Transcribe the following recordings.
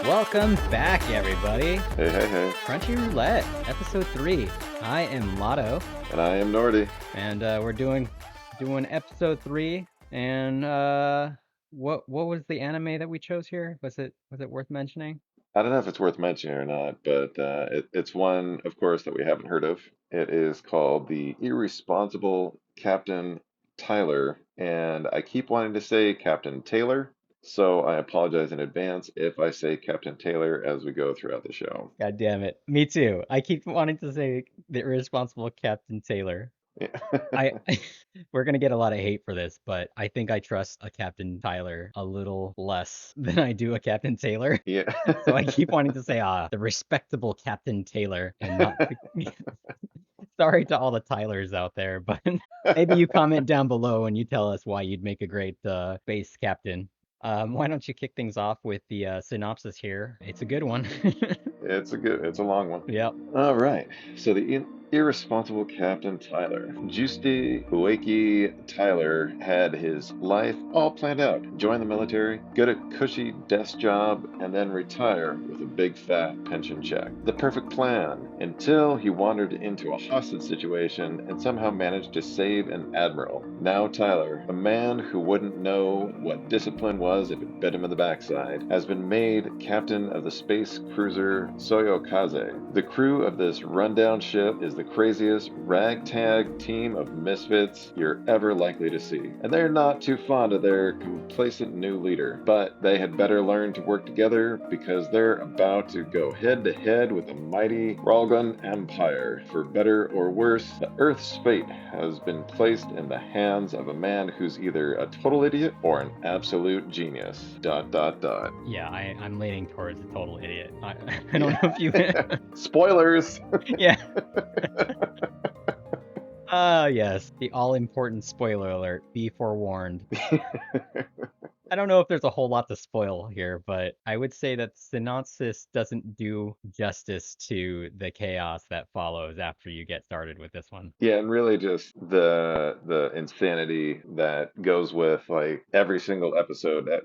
Welcome back, everybody. Hey, hey, hey. Crunchy Roulette, episode 3. I am Lotto, And I am Nordy. and we're doing episode 3. And what was the anime that we chose here? Was it worth mentioning? I don't know if it's worth mentioning or not, but it's one, of course, that we haven't heard of. It is called the Irresponsible Captain Tyler, and I keep wanting to say Captain Taylor, so I apologize in advance if I say Captain Taylor as we go throughout the show. God damn it. Me too. I keep wanting to say the irresponsible Captain Taylor. Yeah. I we're gonna get a lot of hate for this, but I think I trust a Captain Tyler a little less than I do a Captain Taylor. Yeah. So I keep wanting to say the respectable Captain Taylor and not sorry to all the Tylers out there, but maybe you comment down below and you tell us why you'd make a great base captain. Why don't you kick things off with the synopsis here? It's a good one. It's a long one. Yep. All right. So the irresponsible Captain Tyler, Justy Ueki Tyler, had his life all planned out. Join the military, get a cushy desk job, and then retire with a big fat pension check. The perfect plan until he wandered into a hostage situation and somehow managed to save an admiral. Now Tyler, a man who wouldn't know what discipline was if it bit him in the backside, has been made captain of the space cruiser Soyokaze. The crew of this rundown ship is the craziest ragtag team of misfits you're ever likely to see. And they're not too fond of their complacent new leader, but they had better learn to work together because they're about to go head to head with the mighty Ralgun Empire. For better or worse, the Earth's fate has been placed in the hands of a man who's either a total idiot or an absolute genius. ... Yeah, I'm leaning towards a total idiot. I don't know if you. Spoilers! Yeah. Yes, the all-important spoiler alert. Be forewarned. I don't know if there's a whole lot to spoil here, but I would say that synopsis doesn't do justice to the chaos that follows after you get started with this one. Yeah, and really just the insanity that goes with like every single episode. That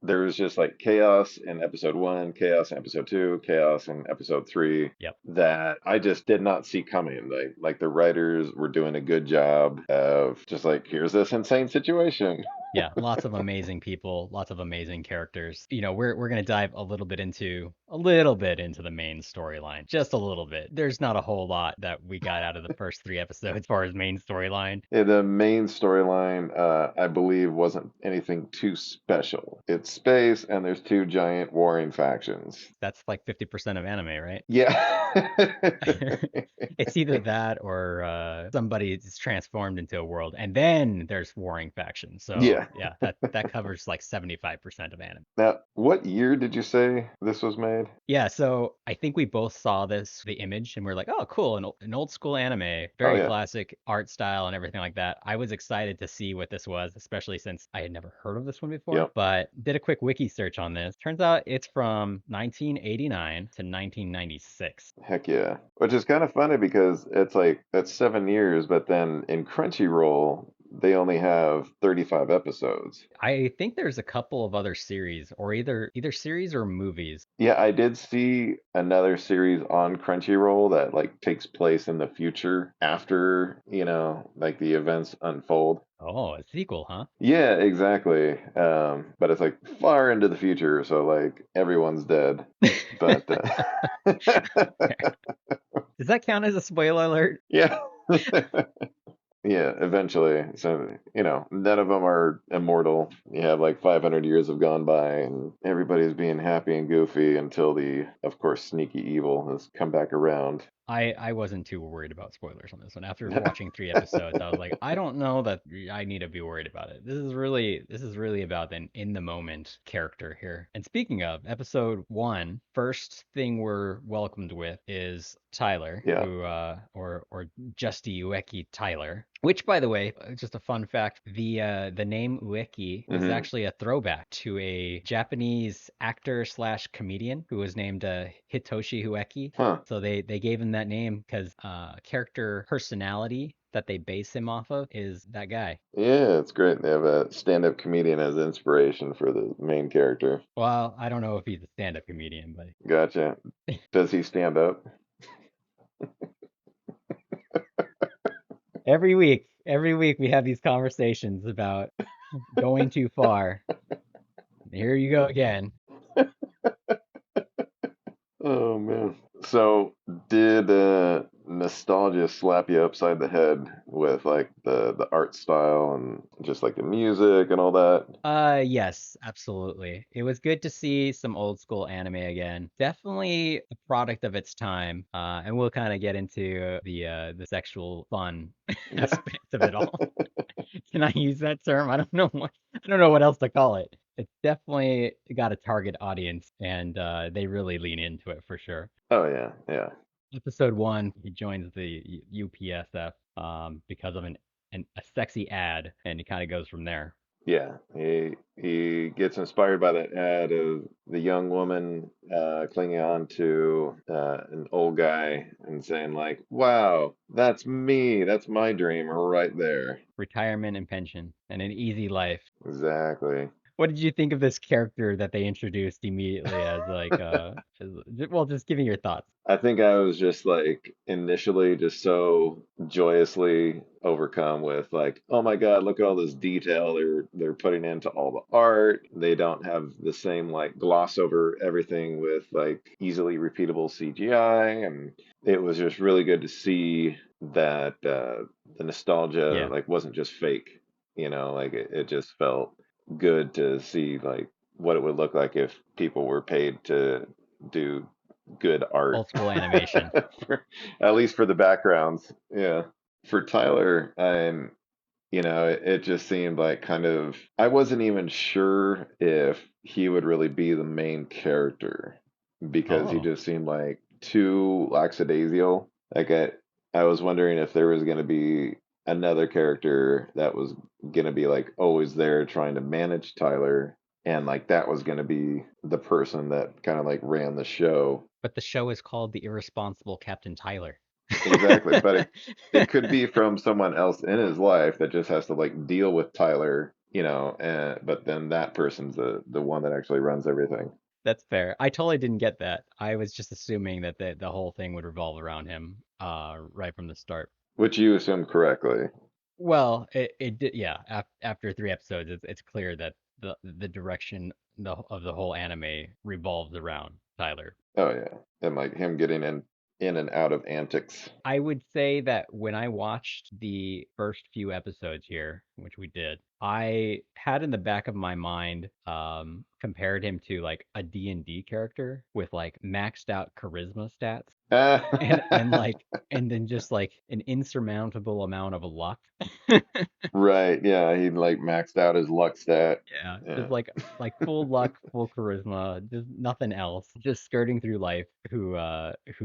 there was just like chaos in episode 1, chaos in episode 2, chaos in episode 3. Yep. That I just did not see coming. Like the writers were doing a good job of just like, here's this insane situation. Yeah, lots of amazing people, lots of amazing characters. We're gonna dive a little bit into the main storyline, just a little bit. There's not a whole lot that we got out of the first 3 episodes as far as main storyline. Yeah, the main storyline, I believe, wasn't anything too special. It's space, and there's two giant warring factions. That's like 50% of anime, right? Yeah. It's either that or somebody is transformed into a world, and then there's warring factions. So Yeah. yeah, that covers like 75% of anime. Now, what year did you say this was made? Yeah, so I think we both saw the image, and we're like, oh, cool, an old school anime, Oh, very yeah. classic art style and everything like that. I was excited to see what this was, especially since I had never heard of this one before, Yep. but did a quick wiki search on this. Turns out it's from 1989 to 1996. Heck yeah. Which is kind of funny because it's like, that's 7 years, but then in Crunchyroll, they only have 35 episodes. I think there's a couple of other series, or either series or movies. Yeah, I did see another series on Crunchyroll that like takes place in the future after, like the events unfold. Oh, a sequel, huh? Yeah, exactly. But it's like far into the future, so like everyone's dead. But Does that count as a spoiler alert? yeah. Yeah, eventually. So, none of them are immortal. You have like 500 years have gone by and everybody's being happy and goofy until of course, sneaky evil has come back around. I wasn't too worried about spoilers on this one. After watching 3 episodes, I was like, I don't know that I need to be worried about it. This is really about an in the moment character here. And speaking of episode 1, first thing we're welcomed with is Tyler, Yeah. who or Justy Ueki Tyler. Which, by the way, just a fun fact, the name Ueki is Mhm. actually a throwback to a Japanese actor / comedian who was named Hitoshi Ueki. Huh. So they gave him that name because character personality that they base him off of is that guy. Yeah, it's great. They have a stand-up comedian as inspiration for the main character. Well, I don't know if he's a stand-up comedian, but Gotcha. Does he stand up? every week we have these conversations about going too far. Here you go again. Oh man. So did nostalgia slap you upside the head with like the art style and just like the music and all that? Yes, absolutely. It was good to see some old school anime again. Definitely a product of its time. And we'll kind of get into the sexual fun Yeah. aspect of it all. Can I use that term? I don't know what else to call it. It's definitely got a target audience, and they really lean into it for sure. Oh yeah, yeah. Episode 1, he joins the UPSF because of a sexy ad, and it kind of goes from there. Yeah, he gets inspired by that ad of the young woman clinging on to an old guy and saying like, "Wow, that's me. That's my dream right there." Retirement and pension and an easy life. Exactly. What did you think of this character that they introduced immediately as well, just giving your thoughts. I think I was just like initially just so joyously overcome with like, oh my God, look at all this detail they're putting into all the art. They don't have the same like gloss over everything with like easily repeatable CGI, and it was just really good to see that the nostalgia Yeah, like wasn't just fake. Like it just felt good to see like what it would look like if people were paid to do good art, old school animation. at least for the backgrounds. Yeah. For Tyler, it just seemed like kind of, I wasn't even sure if he would really be the main character because he Oh, just seemed like too lackadaisical. Like I was wondering if there was going to be another character that was going to be like always there trying to manage Tyler, and like that was going to be the person that kind of like ran the show. but the show is called The Irresponsible Captain Tyler. Exactly, but it could be from someone else in his life that just has to like deal with Tyler, and but then that person's the one that actually runs everything. That's fair. I totally didn't get that. I was just assuming that the whole thing would revolve around him right from the start. Which you assumed correctly. Well, it did, yeah. After 3 episodes, it's clear that the direction of the whole anime revolves around Tyler. Oh yeah, and like him getting in and out of antics. I would say that when I watched the first few episodes here, which we did, I had in the back of my mind compared him to like a D&D character with like maxed out charisma stats and then just like an insurmountable amount of luck. Right, yeah, he like maxed out his luck stat. Yeah, just Yeah, like full luck, full charisma, just nothing else. Just skirting through life, who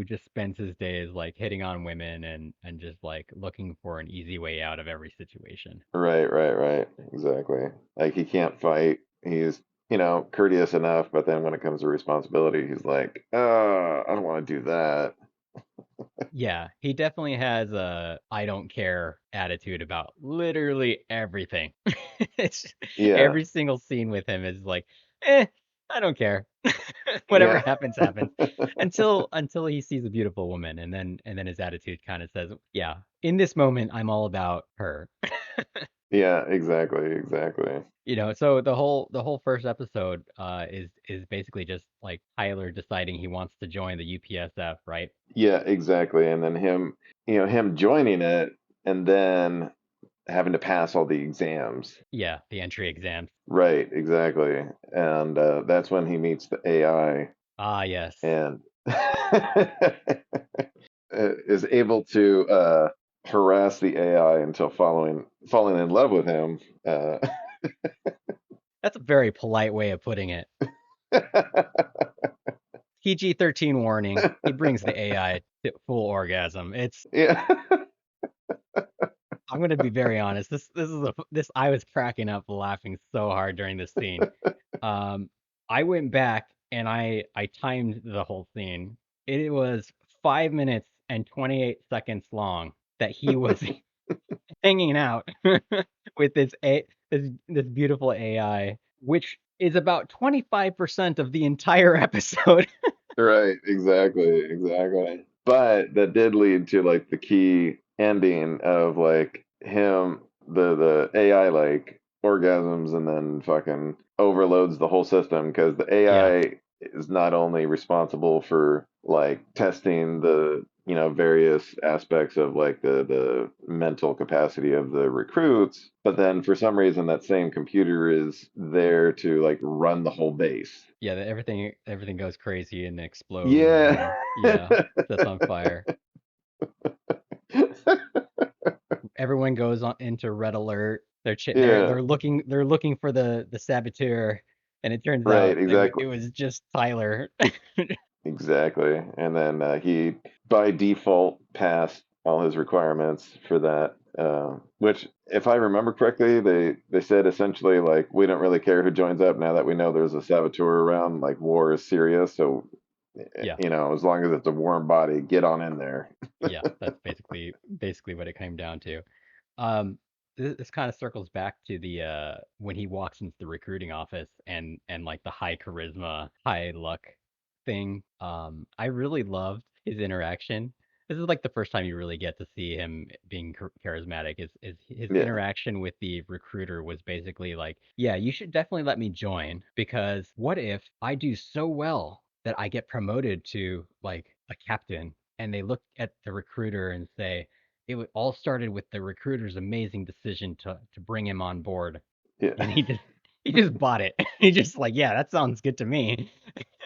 just spends his days like hitting on women and just like looking for an easy way out of every situation. right, right, right. Exactly. Like he can't fight. He's, courteous enough, but then when it comes to responsibility, he's like, I don't want to do that. Yeah, he definitely has a I don't care attitude about literally everything. It's Yeah, every single scene with him is like, I don't care. Whatever yeah. happens, happens. Until he sees a beautiful woman and then his attitude kind of says, yeah, in this moment I'm all about her. Yeah, exactly, exactly. So the whole first episode is basically just like Tyler deciding he wants to join the UPSF, right? Yeah, exactly. And then him joining it and then having to pass all the exams. Yeah, the entry exams. Right, exactly. And that's when he meets the AI Ah, yes. and is able to harass the AI until falling in love with him. Uh, That's a very polite way of putting it. PG-13 warning. He brings the AI to full orgasm. yeah. I'm gonna be very honest. This I was cracking up laughing so hard during this scene. Um, I went back and I timed the whole scene. It was 5 minutes and 28 seconds long that he was hanging out with this beautiful AI, which is about 25% of the entire episode. Right, exactly. But that did lead to like the key ending of like him, the AI like orgasms and then fucking overloads the whole system because the Yeah, AI is not only responsible for like testing the various aspects of like the mental capacity of the recruits, but then for some reason that same computer is there to like run the whole base. yeah, everything goes crazy and explodes Yeah. and yeah, sets on fire. Everyone goes on into red alert. Yeah, they're looking for the saboteur, and it turns right, out exactly. it was just Tyler. Exactly. And then he, by default, passed all his requirements for that. Which, if I remember correctly, they said essentially like we don't really care who joins up now that we know there's a saboteur around. Like war is serious, so Yeah, as long as it's a warm body, get on in there. yeah, that's basically what it came down to. Um, this kind of circles back to the when he walks into the recruiting office and like the high charisma, high luck thing. I really loved his interaction. This is like the first time you really get to see him being charismatic. Is his Yeah, interaction with the recruiter was basically like, yeah, you should definitely let me join because what if I do so well that I get promoted to like a captain and they look at the recruiter and say, all started with the recruiter's amazing decision to bring him on board, yeah. and he just bought it. He just like, yeah, that sounds good to me.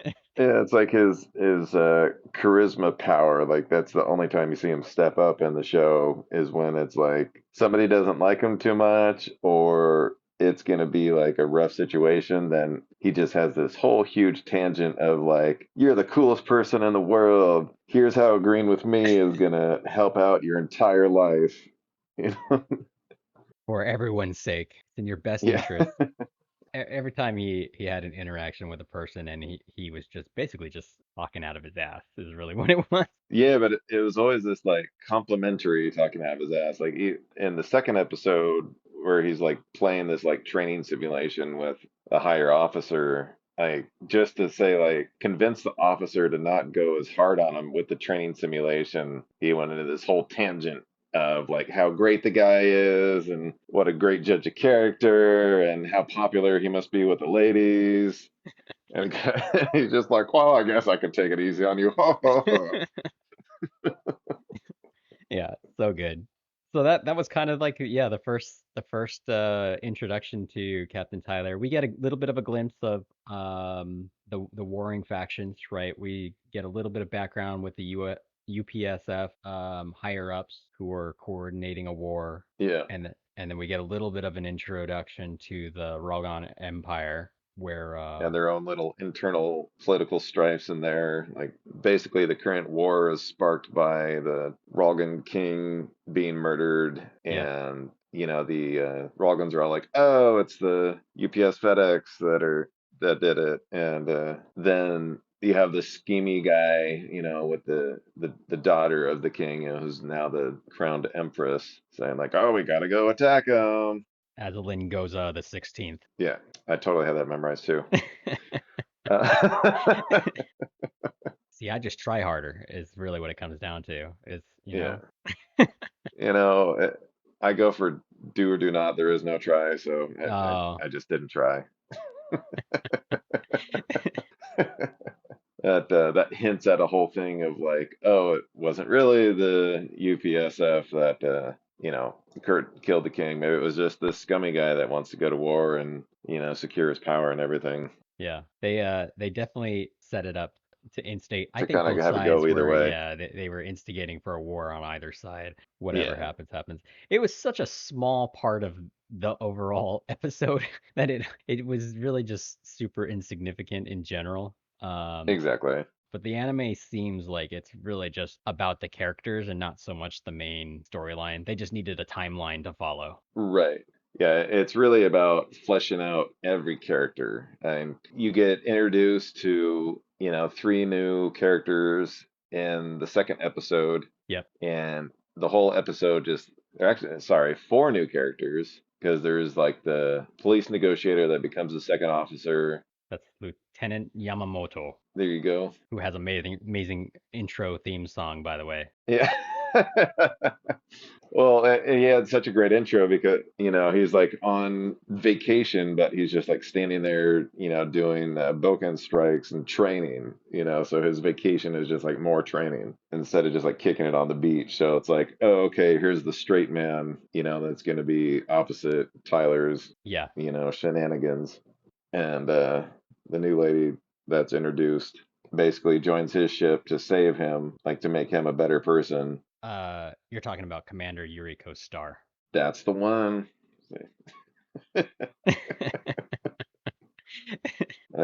Yeah, it's like his charisma power. Like that's the only time you see him step up in the show is when it's like somebody doesn't like him too much or it's gonna be like a rough situation. Then he just has this whole huge tangent of like, you're the coolest person in the world. Here's how agreeing with me is gonna help out your entire life. You know? For everyone's sake, it's in your best Yeah. interest. Every time he had an interaction with a person, and he was just basically just talking out of his ass is really what it was. Yeah, but it was always this like complimentary talking out of his ass. Like in the second episode where he's like playing this like training simulation with a higher officer, like just to say like convince the officer to not go as hard on him with the training simulation, he went into this whole tangent of like how great the guy is and what a great judge of character and how popular he must be with the ladies. And he's just like, well, I guess I could take it easy on you. Yeah, so good. So that was kind of like, yeah, the first introduction to Captain Tyler. We get a little bit of a glimpse of the warring factions, right? We get a little bit of background with the UPSF higher ups who are coordinating a war, Yeah. and then we get a little bit of an introduction to the Rogan Empire, where And their own little internal political strifes in there. Like basically, the current war is sparked by the Ralgan king being murdered, yeah, and the Ralgans are all like, "Oh, it's the UPS FedEx that did it," and then you have the schemy guy, with the daughter of the king, who's now the crowned empress, saying like, "Oh, we gotta go attack him." Azalin Goza the 16th. Yeah, I totally have that memorized too. Uh, See, I just try harder is really what it comes down to. Is, yeah, you know, eh, I go for do or do not. There is no try, so oh, I just didn't try. That hints at a whole thing of like, oh, it wasn't really the UPSF that Kurt killed the king. Maybe it was just this scummy guy that wants to go to war and secure his power and everything. yeah. They definitely set it up to instate. I To think kind of both have it go sides either were, way. yeah, they were instigating for a war on either side. Whatever Yeah, happens, happens. It was such a small part of the overall episode that it was really just super insignificant in general. exactly. But the anime seems like it's really just about the characters and not so much the main storyline. They just needed a timeline to follow. Right. Yeah, it's really about fleshing out every character. And you get introduced to, three new characters in the second episode, Yep. and the whole episode just Actually, sorry, four new characters because there's like the police negotiator that becomes the second officer. That's Lieutenant Yamamoto, There you go. who has amazing intro theme song, by the way. Yeah. Well, he had such a great intro because, he's like on vacation, but he's just like standing there, doing Boken strikes and training, so his vacation is just like more training instead of just like kicking it on the beach. So it's like, oh, okay, here's the straight man, that's going to be opposite Tyler's, Yeah. shenanigans. And the new lady that's introduced basically joins his ship to save him, like to make him a better person. You're talking about Commander Yuriko Star. That's the one. And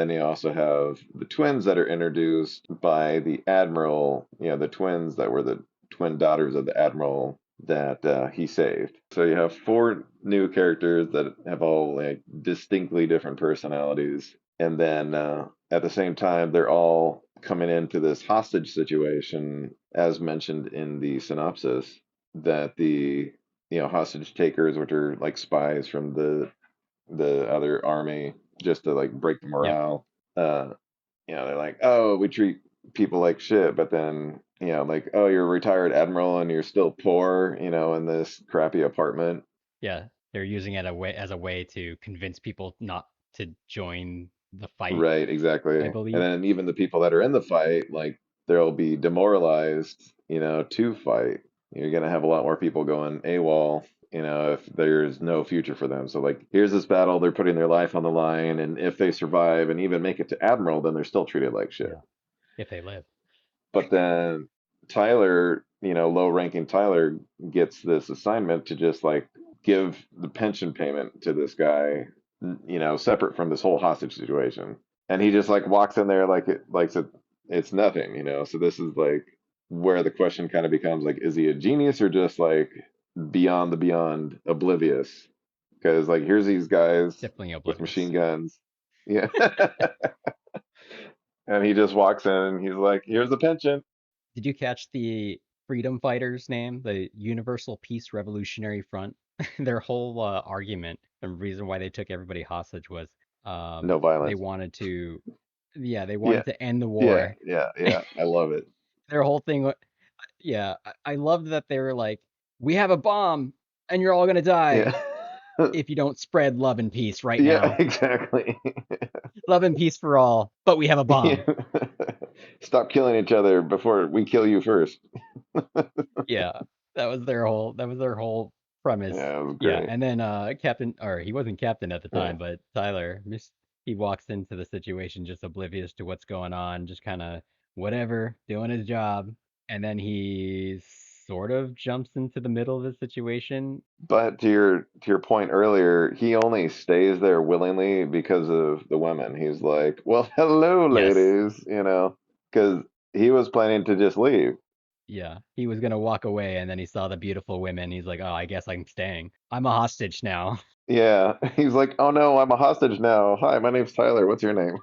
then you also have the twins that are introduced by the admiral, the twins that were the twin daughters of the admiral that he saved. So you have four new characters that have all like distinctly different personalities. And then at the same time, they're all coming into this hostage situation, as mentioned in the synopsis, that the hostage takers, which are like spies from the other army, just to like break the Yep. morale. Uh, they're like, oh, we treat people like shit, but then like, oh, you're a retired admiral and you're still poor, in this crappy apartment. Yeah. They're using it as a way to convince people not to join the fight, Right, exactly. I And believe. then even the people that are in the fight, like they'll be demoralized, to fight. You're gonna have a lot more people going AWOL, if there's no future for them. So like, here's this battle, they're putting their life on the line, and if they survive and even make it to admiral, then they're still treated like shit. Yeah. If they live. But then Tyler, low-ranking Tyler gets this assignment to just like give the pension payment to this guy, separate from this whole hostage situation. And he just like walks in there it's nothing, So this is like where the question kind of becomes like, is he a genius or just like beyond the beyond oblivious? Because like here's these guys Definitely with oblivious. machine guns. Yeah. And he just walks in and he's like, here's the pension. Did you catch the freedom fighters' name? The Universal Peace Revolutionary Front? Their whole argument, the reason why they took everybody hostage was No they violence. wanted to, yeah, they Yeah, wanted to end the yeah, war. yeah, yeah. I love it. Their whole thing, yeah, I loved that they were like, we have a bomb and you're all gonna Yeah. die if you don't spread love and peace right Yeah, now. exactly. Love and peace for all, but we have a Yeah. bomb. Stop killing each other before we kill you first. Yeah, that was their whole premise. Yeah, it was Yeah, great. and then Captain, or he wasn't captain at the Yeah. time, but Tyler, he walks into the situation just oblivious to what's going on, just kind of whatever, doing his job, and then he sort of jumps into the middle of the situation. But to your point earlier, he only stays there willingly because of the women. He's like, "Well, hello, Yes, ladies," because he was planning to just leave. yeah, he was gonna walk away, and then he saw the beautiful women. He's like, oh, I guess I'm staying. I'm a hostage now. Yeah, he's like, "Oh no, I'm a hostage now. Hi, my name's Tyler. What's your name?"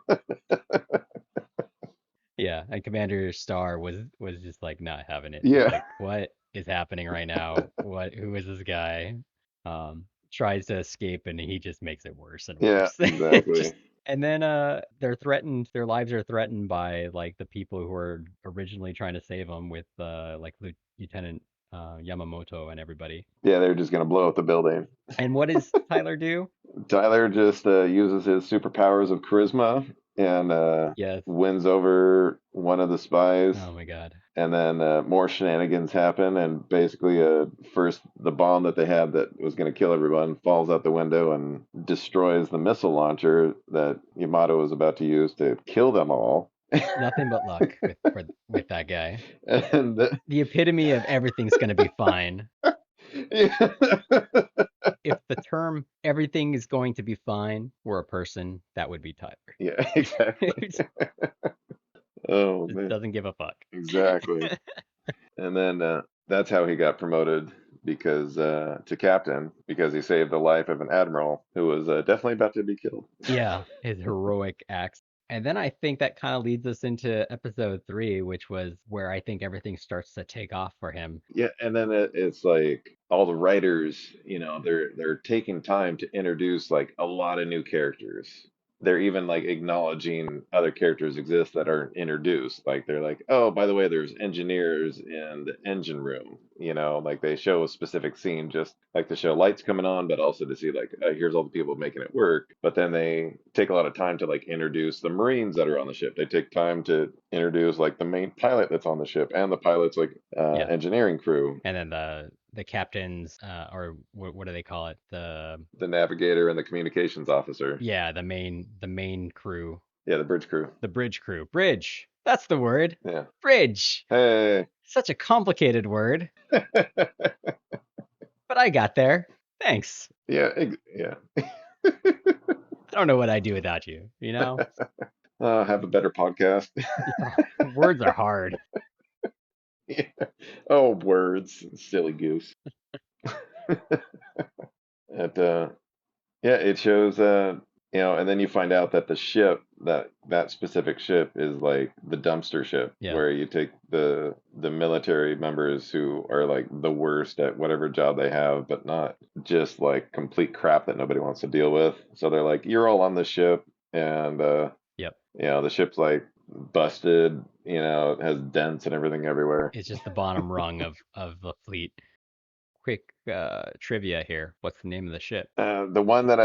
Yeah, and Commander Star was just like not having it. He's Yeah. like, "What is happening right now? Who is this guy?" Tries to escape and he just makes it worse and Yeah, worse. exactly. Just and then their lives are threatened by like the people who were originally trying to save them with like Lieutenant Yamamoto and everybody. Yeah, they're just gonna blow up the building. And what does Tyler do? Tyler just uses his superpowers of charisma and Yes. wins over one of the spies. Oh my God. And then more shenanigans happen, and basically, first the bomb that they had that was going to kill everyone falls out the window and destroys the missile launcher that Yamato was about to use to kill them all. Nothing but luck with that guy. And The epitome of everything's gonna be fine. yeah, If the term everything is going to be fine were a person, that would be Tyler. yeah, exactly. He Oh just man, doesn't give a fuck. exactly. And then that's how he got promoted because to captain because he saved the life of an admiral who was definitely about to be killed. Yeah, his heroic acts. And then I think that kind of leads us into episode 3, which was where I think everything starts to take off for him. Yeah, and then it's like all the writers, they're taking time to introduce like a lot of new characters. They're even like acknowledging other characters exist that aren't introduced. Like they're like, oh, by the way, there's engineers in the engine room. Like they show a specific scene just like to show lights coming on, but also to see like, here's all the people making it work. But then they take a lot of time to like introduce the Marines that are on the ship. They take time to introduce like the main pilot that's on the ship and the pilot's like Yeah. engineering crew, And then the captains, or what do they call it? the navigator and the communications officer. Yeah, the main crew, Yeah, the bridge crew. the bridge crew. Bridge. That's the word. Yeah. Bridge. Hey. Such a complicated word, but I got there. Thanks. Yeah, yeah. I don't know what I'd do without you, you know? Have a better podcast. Words are hard. Yeah. Oh, words, silly goose. It yeah, it shows and then you find out that the ship that specific ship is like the dumpster ship Yeah. where you take the military members who are like the worst at whatever job they have, but not just like complete crap that nobody wants to deal with. So they're like, you're all on the ship, and Yep. the ship's like busted, it has dents and everything everywhere. It's just the bottom rung of the fleet. Quick trivia here. What's the name of the ship? The one that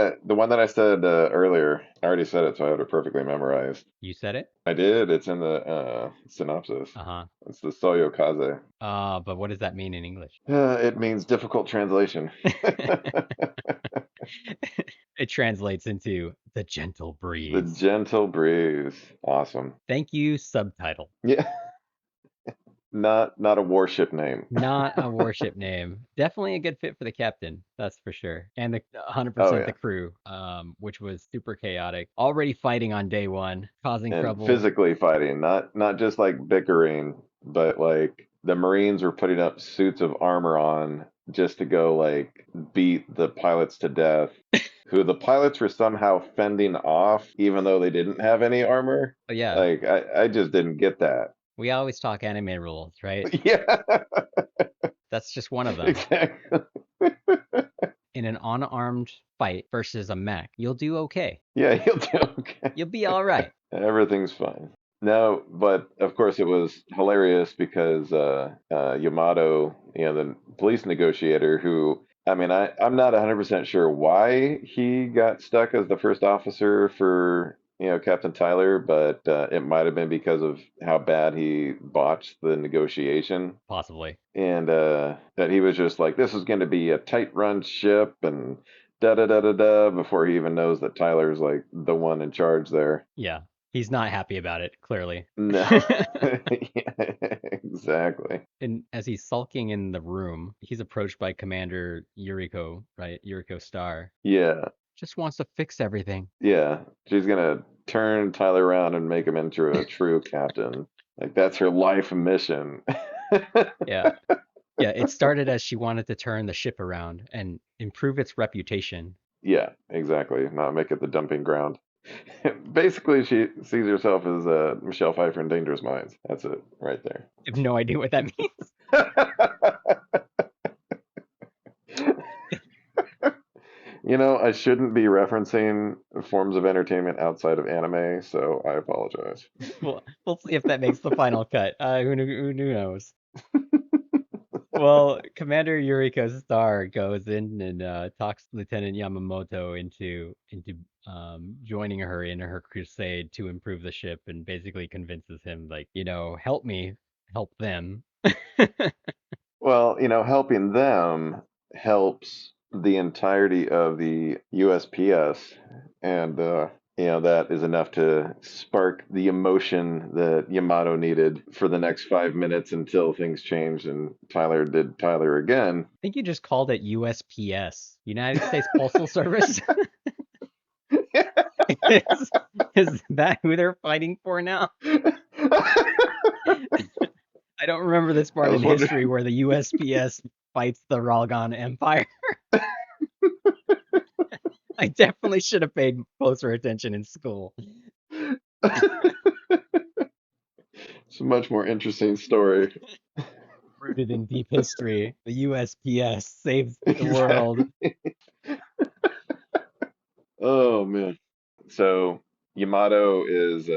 I said earlier, I already said it, so I have it perfectly memorized. You said it? I did. It's in the synopsis. Uh-huh. It's the Soyokaze. But what does that mean in English? It means difficult translation. It translates into the gentle The breeze. gentle breeze. Awesome. Thank you, subtitle. Yeah. Not a warship name. Not a warship name. Definitely a good fit for the captain, that's for sure. And the 100% Oh the yeah. crew, which was super chaotic. Already fighting on day one, causing And trouble. physically fighting, not just like bickering, but like the Marines were putting up suits of armor on just to go like beat the pilots to death, who the pilots were somehow fending off even though they didn't have any armor. But yeah, Like I just didn't get that. we always talk anime rules, right? Yeah, That's just one of them. exactly. In an unarmed fight versus a mech, you'll do okay. Yeah, he'll do okay. You'll be all right. Everything's fine. No, but of course it was hilarious because Yamato, the police negotiator, who, I mean, I'm not 100% sure why he got stuck as the first officer for, Captain Tyler, but it might have been because of how bad he botched the negotiation. Possibly. And that he was just like, this is going to be a tight run ship and da da da da da before he even knows that Tyler's like the one in charge there. Yeah. He's not happy about it, clearly. No. Yeah, exactly. And as he's sulking in the room, he's approached by Commander Yuriko, right? Yuriko Star. Yeah. Just wants to fix everything. Yeah. She's gonna turn Tyler around and make him into a true captain. Like that's her life mission. Yeah. Yeah, it started as she wanted to turn the ship around and improve its reputation. Yeah, exactly. Not make it the dumping ground. Basically, she sees herself as Michelle Pfeiffer in Dangerous Minds. That's it, right there. I have no idea what that means. I shouldn't be referencing forms of entertainment outside of anime, so I apologize. We'll see if that makes the final cut. Who knows? Well, Commander Yuriko Star goes in and talks Lieutenant Yamamoto into joining her in her crusade to improve the ship, and basically convinces him, like, help me, help them. Well, helping them helps the entirety of the USPS, and that is enough to spark the emotion that Yamato needed for the next 5 minutes until things changed and Tyler did Tyler again. I think you just called it USPS, United States Postal Service. Is that who they're fighting for now? I don't remember this part in history where the USPS fights the Ralgon Empire. I definitely should have paid closer attention in school. It's a much more interesting story. Rooted in deep history. The USPS saves the world. Exactly. Oh man. So Yamato is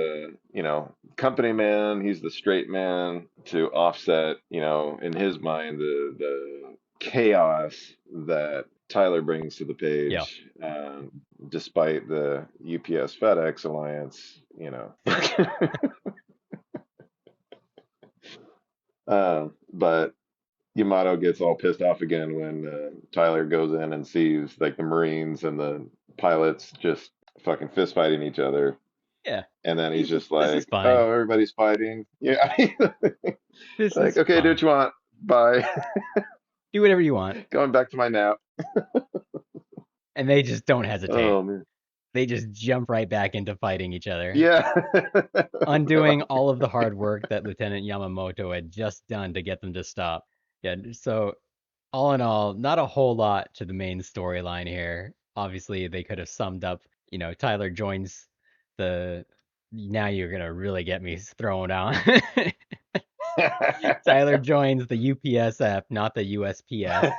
company man. He's the straight man to offset, in his mind the chaos that Tyler brings to the Yeah. page, despite the UPS FedEx alliance. But Yamato gets all pissed off again when Tyler goes in and sees like the Marines and the pilots just fucking fist fighting each other. Yeah. And then he's just This is like, fine. "Oh, everybody's fighting." Yeah, This like, is okay, do what fine. you want. Bye. Do whatever you want. Going back to my nap. And they just don't hesitate. Oh man. They just jump right back into fighting each other, Yeah. They're undoing like, all of the hard work that Lieutenant Yamamoto had just done to get them to stop. Yeah, so all in all, not a whole lot to the main storyline here. Obviously, they could have summed up, Tyler joins the. Now you're gonna really get me thrown out. Tyler joins the UPSF, not the USPS,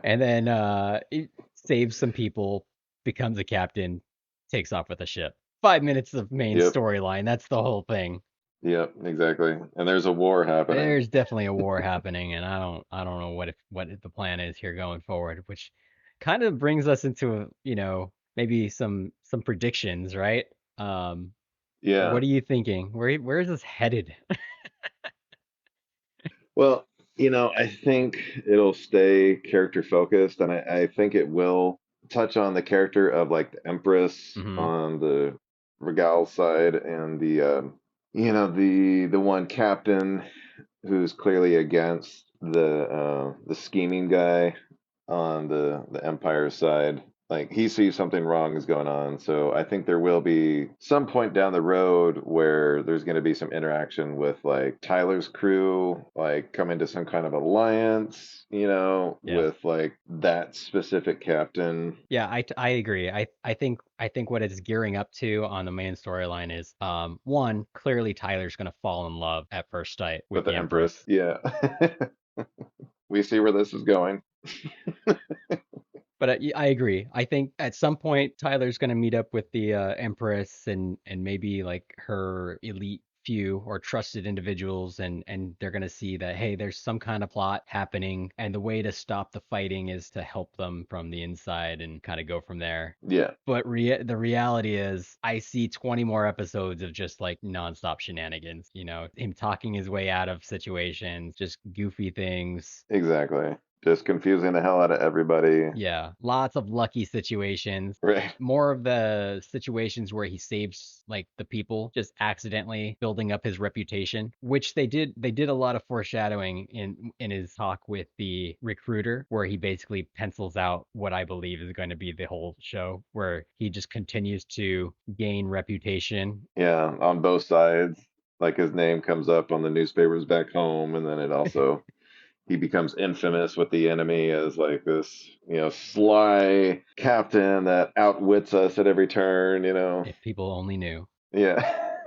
and then he saves some people, becomes a captain, takes off with a ship. 5 minutes of main Yep. storyline. That's the whole thing. Yep. Exactly. And there's a war happening. There's definitely a war happening, and I don't know what the plan is here going forward, which kind of brings us into maybe some predictions, right? Um, Yeah. what are you thinking? Where is this headed? Well, I think it'll stay character focused, and I think it will touch on the character of like the Empress Hmm. on the Regal side, and the one captain who's clearly against the scheming guy on the Empire side. Like he sees something wrong is going on. So I think there will be some point down the road where there's going to be some interaction with like Tyler's crew, like come into some kind of alliance, Yeah. with like that specific captain Yeah, I agree. I think what it's gearing up to on the main storyline is one, clearly Tyler's gonna fall in love at first sight with with the the Empress. Empress. Yeah. We see where this is going. But I agree. I think at some point Tyler's gonna meet up with the Empress and maybe like her elite few or trusted individuals, and they're gonna see that hey, there's some kind of plot happening, and the way to stop the fighting is to help them from the inside and kind of go from there. Yeah. But the reality is, I see 20 more episodes of just like nonstop shenanigans. Him talking his way out of situations, just goofy things. Exactly. Just confusing the hell out of everybody. Yeah, lots of lucky situations. Right. More of the situations where he saves like the people just accidentally building up his reputation, which they did a lot of foreshadowing in his talk with the recruiter, where he basically pencils out what I believe is going to be the whole show, where he just continues to gain reputation. Yeah, on both sides. Like his name comes up on the newspapers back home, and then he becomes infamous with the enemy as like this, sly captain that outwits us at every turn. If people only knew. Yeah.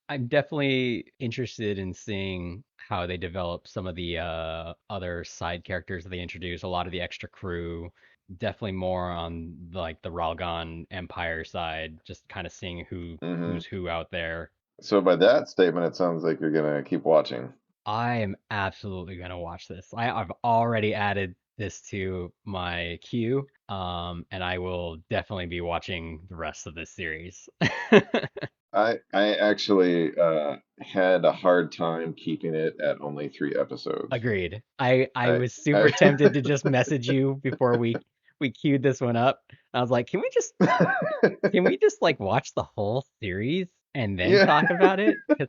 I'm definitely interested in seeing how they develop some of the other side characters that they introduce, a lot of the extra crew, definitely more on like the Ralgon Empire side, just kind of seeing hmm who's who out there. So by that statement, it sounds like you're gonna keep watching. I am absolutely gonna watch this. I've already added this to my queue, and I will definitely be watching the rest of this series. I actually had a hard time keeping it at only 3 episodes. Agreed. I I was super tempted to I just message you before we queued this one up. I was like, can we just like watch the whole series and then yeah. talk about it? Because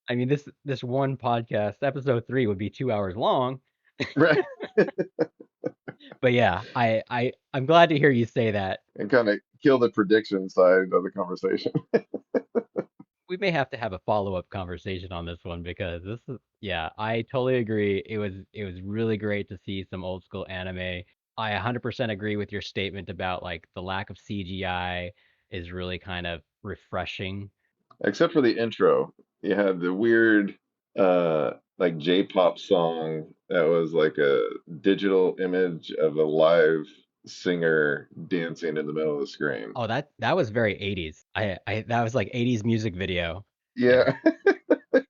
I mean this one podcast, episode 3 would be 2 hours long. Right. But yeah, I'm glad to hear you say that. And kind of kill the prediction side of the conversation. We may have to have a follow-up conversation on this one because yeah, I totally agree. It was really great to see some old school anime. I 100% agree with your statement about like the lack of CGI is really kind of refreshing. Except for the intro. You had the weird like J-pop song that was like a digital image of a live singer dancing in the middle of the screen. Oh, that was very 80s. I that was like 80s music video there. Yeah.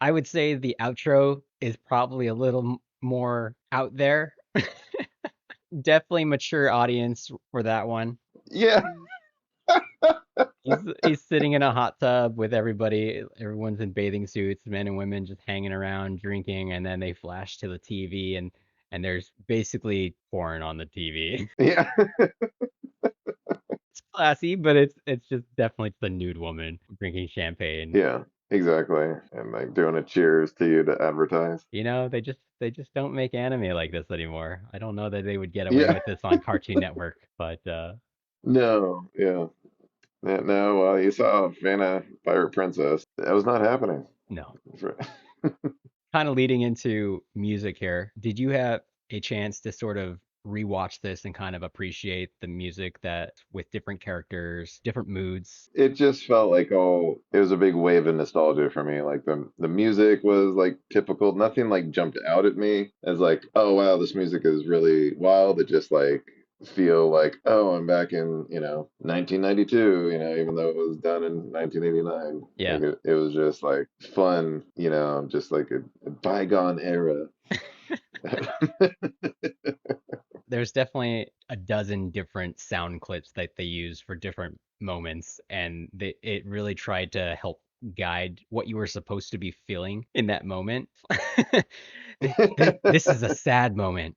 I would say the outro is probably a little more out there. Definitely mature audience for that one. Yeah. He's sitting in a hot tub with everybody. Everyone's in bathing suits, men and women just hanging around drinking, and then they flash to the TV and there's basically porn on the TV. Yeah. It's classy, but it's just definitely the nude woman drinking champagne. Yeah, exactly. And like doing a cheers to you to advertise. You know, they just don't make anime like this anymore. I don't know that they would get away Yeah. with this on Cartoon Network, but No, yeah. No, you saw Vanna Pirate Princess. That was not happening. no. That's right. Kind of leading into music here. Did you have a chance to sort of rewatch this and kind of appreciate the music that with different characters, different moods? It just felt like, oh, it was a big wave of nostalgia for me. Like the music was like typical. Nothing like jumped out at me as like, oh wow, this music is really wild. It just like feel like, oh, I'm back in, 1992, even though it was done in 1989. Yeah. Like it was just like fun, just like a bygone era. There's definitely a dozen different sound clips that they use for different moments, and it really tried to help guide what you were supposed to be feeling in that moment. This is a sad moment.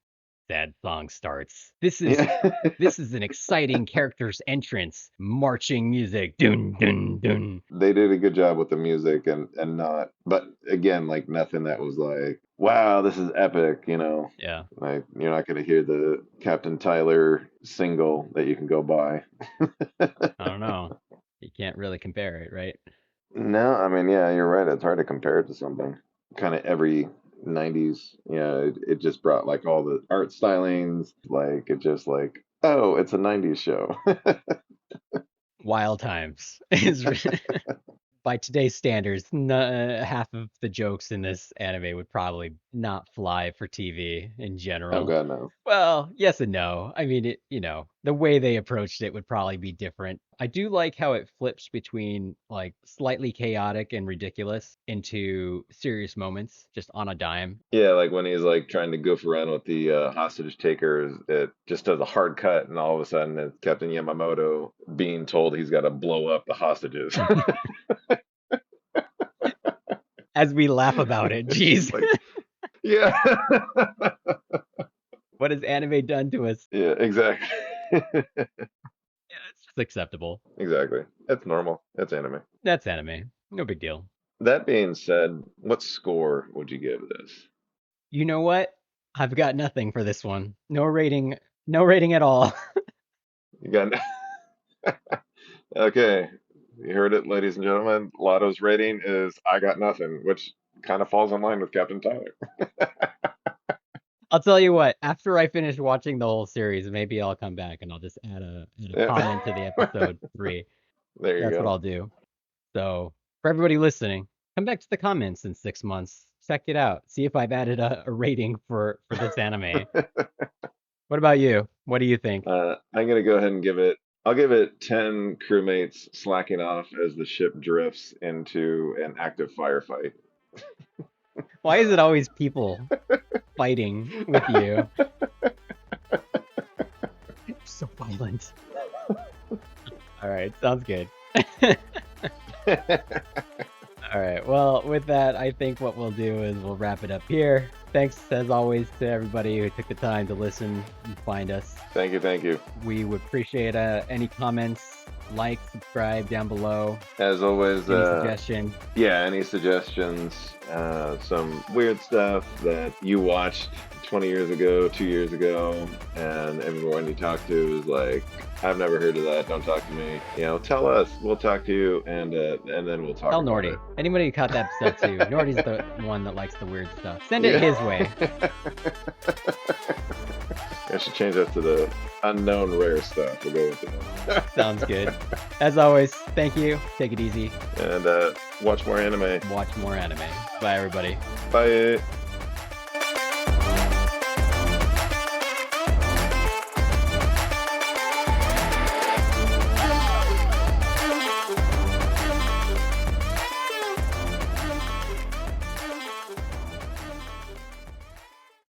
Sad song starts. Yeah. This is an exciting character's entrance. Marching music. Dun dun dun. They did a good job with the music and not, but again, like nothing that was like, wow, this is epic. Yeah. Like you're not gonna hear the Captain Tyler single that you can go buy. I don't know. You can't really compare it, right? No, I mean, yeah, you're right. It's hard to compare it to something. Kind of every 90s, it just brought like all the art stylings, like it just like, oh, it's a 90s show. Wild Times is by today's standards, half of the jokes in this anime would probably not fly for TV in Oh general. God, no. Well, yes and no. I mean, the way they approached it would probably be different. I do like how it flips between like slightly chaotic and ridiculous into serious moments just on a dime. Yeah, like when he's like trying to goof around with the hostage takers, it just does a hard cut, and all of a sudden it's Captain Yamamoto being told he's got to blow up the hostages. As we laugh about it, jeez. Like, yeah. What has anime done to us? Yeah, exactly. Yeah, it's just acceptable. Exactly. That's normal. That's anime. That's anime. No big deal. That being said, what score would you give this? You know what? I've got nothing for this one. No rating. No rating at all. You got okay. You heard it, ladies and gentlemen. Lotto's rating is I got nothing, which kind of falls in line with Captain Tyler. I'll tell you what. After I finish watching the whole series, maybe I'll come back and I'll just add a comment to the episode 3. There you That's what go. I'll do. So for everybody listening, come back to the comments in 6 months. Check it out. See if I've added a rating for this anime. What about you? What do you think? I'm gonna go ahead and I'll give it 10 crewmates slacking off as the ship drifts into an active firefight. Why is it always people fighting with you? You're so violent. All right, sounds good. All right, well, with that, I think what we'll do is we'll wrap it up here. Thanks, as always, to everybody who took the time to listen and find us. Thank you, thank you. We would appreciate any comments, like, subscribe down below. As always, Any suggestion? yeah, any suggestions, some weird stuff that you watched 20 years ago, 2 years ago, and everyone you talk to is like, I've never heard of that, don't talk to me. You know, tell us, we'll talk to you, and then we'll talk Tell about Nordy. it. Anybody who caught that stuff too. Nordy's the one that likes the weird stuff. Send it his way. I should change that to the unknown rare stuff. We'll go with it. Sounds good. As always, thank you. Take it easy. And watch more anime. Watch more anime. Bye, everybody. Bye.